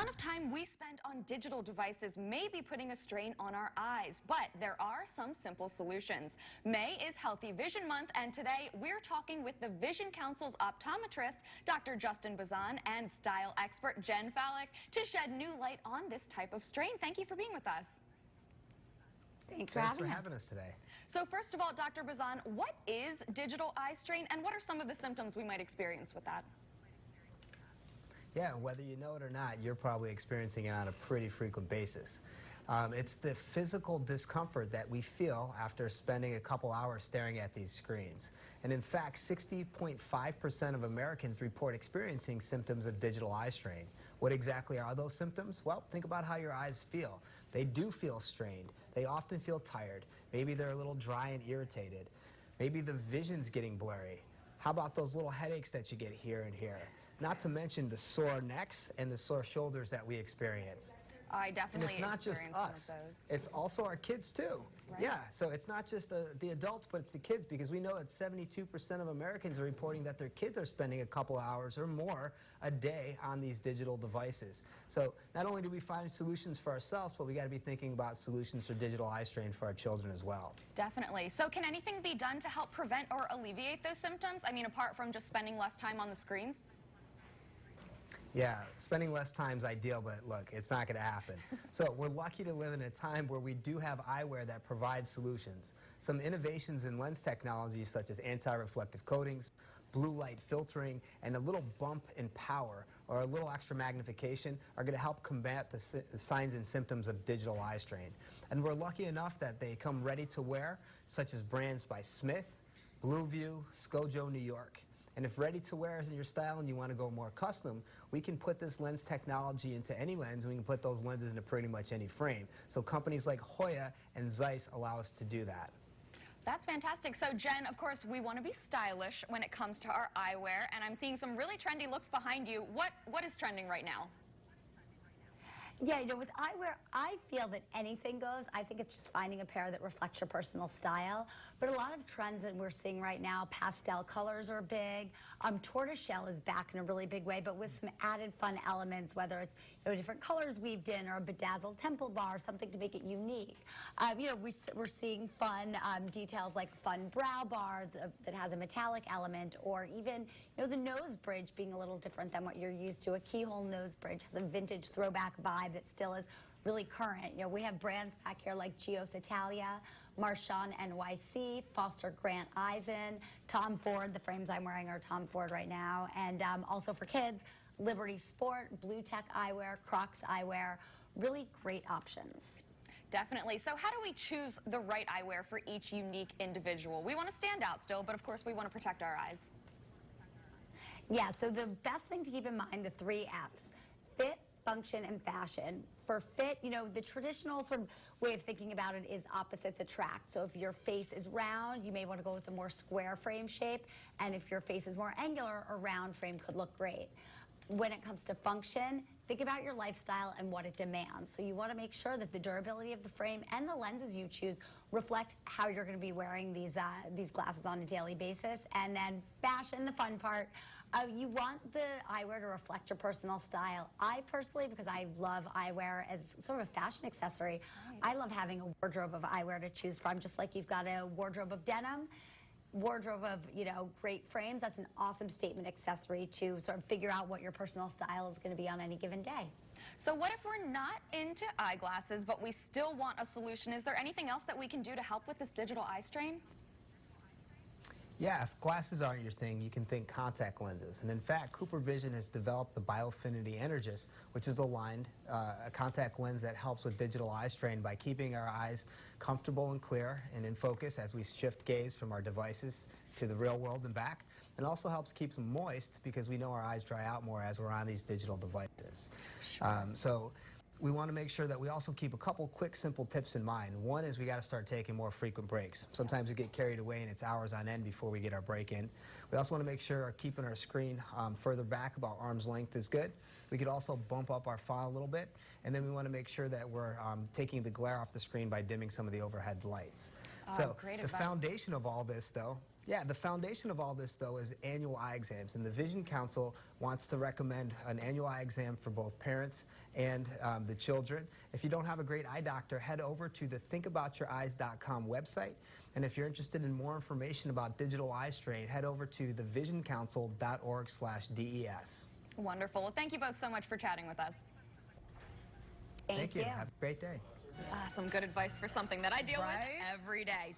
amount of time we spend on digital devices may be putting a strain on our eyes, but there are some simple solutions. May is Healthy Vision Month, and today we're talking with the Vision Council's optometrist, Dr. Justin Bazan, and style expert Jen Fallick to shed new light on this type of strain. Thank you for being with us. Thanks for having us today. So first of all, Dr. Bazan, what is digital eye strain, and what are some of the symptoms we might experience with that? Yeah, whether you know it or not, you're probably experiencing it on a pretty frequent basis. It's the physical discomfort that we feel after spending a couple hours staring at these screens. And in fact, 60.5% of Americans report experiencing symptoms of digital eye strain. What exactly are those symptoms? Well, think about how your eyes feel. They do feel strained. They often feel tired. Maybe they're a little dry and irritated. Maybe the vision's getting blurry. How about those little headaches that you get here and here? Not to mention the sore necks and the sore shoulders that we experience. I definitely And it's not just us. It's also our kids too. Right. Yeah, so it's not just the adults, but it's the kids, because we know that 72% of Americans are reporting that their kids are spending a couple hours or more a day on these digital devices. So not only do we find solutions for ourselves, but we got to be thinking about solutions for digital eye strain for our children as well. Definitely. So can anything be done to help prevent or alleviate those symptoms? I mean, apart from just spending less time on the screens? Yeah, spending less time is ideal, but look, it's not going to happen. So we're lucky to live in a time where we do have eyewear that provides solutions. Some innovations in lens technology, such as anti-reflective coatings, blue light filtering, and a little bump in power or a little extra magnification are going to help combat the signs and symptoms of digital eye strain. And we're lucky enough that they come ready to wear, such as brands by Smith, Blueview, Scojo, New York. And if ready to wear is in your style and you want to go more custom, we can put this lens technology into any lens, and we can put those lenses into pretty much any frame. So companies like Hoya and Zeiss allow us to do that. That's fantastic. So Jen, of course, we want to be stylish when it comes to our eyewear, and I'm seeing some really trendy looks behind you. What is trending right now? Yeah, you know, with eyewear, I feel that anything goes. I think it's just finding a pair that reflects your personal style. But a lot of trends that we're seeing right now, pastel colors are big. Tortoiseshell is back in a really big way, but with some added fun elements, whether it's different colors weaved in or a bedazzled temple bar, something to make it unique. We're seeing fun details like fun brow bar that has a metallic element, or even the nose bridge being a little different than what you're used to. A keyhole nose bridge has a vintage throwback vibe that still is really current. We have brands back here like Gios Italia, Marchand NYC, Foster Grant Eisen, Tom Ford. The frames I'm wearing are Tom Ford right now. And also for kids, Liberty Sport, Blue Tech Eyewear, Crocs Eyewear. Really great options. Definitely. So how do we choose the right eyewear for each unique individual? We want to stand out still, but of course we want to protect our eyes. Yeah, so the best thing to keep in mind, the 3 F's: fit, function, and fashion. For fit, the traditional sort of way of thinking about it is opposites attract. So if your face is round, you may want to go with a more square frame shape, and if your face is more angular, a round frame could look great. When it comes to function, think about your lifestyle and what it demands. So you want to make sure that the durability of the frame and the lenses you choose reflect how you're going to be wearing these glasses on a daily basis. And then fashion, the fun part. You want the eyewear to reflect your personal style. I personally, because I love eyewear as sort of a fashion accessory, I love having a wardrobe of eyewear to choose from, just like you've got a wardrobe of denim, wardrobe of, great frames. That's an awesome statement accessory to sort of figure out what your personal style is going to be on any given day. So what if we're not into eyeglasses, but we still want a solution? Is there anything else that we can do to help with this digital eye strain? Yeah, if glasses aren't your thing, you can think contact lenses. And in fact, Cooper Vision has developed the Biofinity Energys, which is a contact lens that helps with digital eye strain by keeping our eyes comfortable and clear and in focus as we shift gaze from our devices to the real world and back. And also helps keep them moist, because we know our eyes dry out more as we're on these digital devices. Sure. So we want to make sure that we also keep a couple quick, simple tips in mind. One is we got to start taking more frequent breaks. Sometimes we get carried away and it's hours on end before we get our break in. We also want to make sure keeping our screen further back, about arm's length, is good. We could also bump up our file a little bit, and then we want to make sure that we're taking the glare off the screen by dimming some of the overhead lights. So great the advice. foundation of all this, though, Yeah, the foundation of all this, though, is annual eye exams, and the Vision Council wants to recommend an annual eye exam for both parents and the children. If you don't have a great eye doctor, head over to the thinkaboutyouryes.com website, and if you're interested in more information about digital eye strain, head over to thevisioncouncil.org/DES. Wonderful. Well, thank you both so much for chatting with us. Thank you. Have a great day. Some good advice for something that I deal with Right? every day.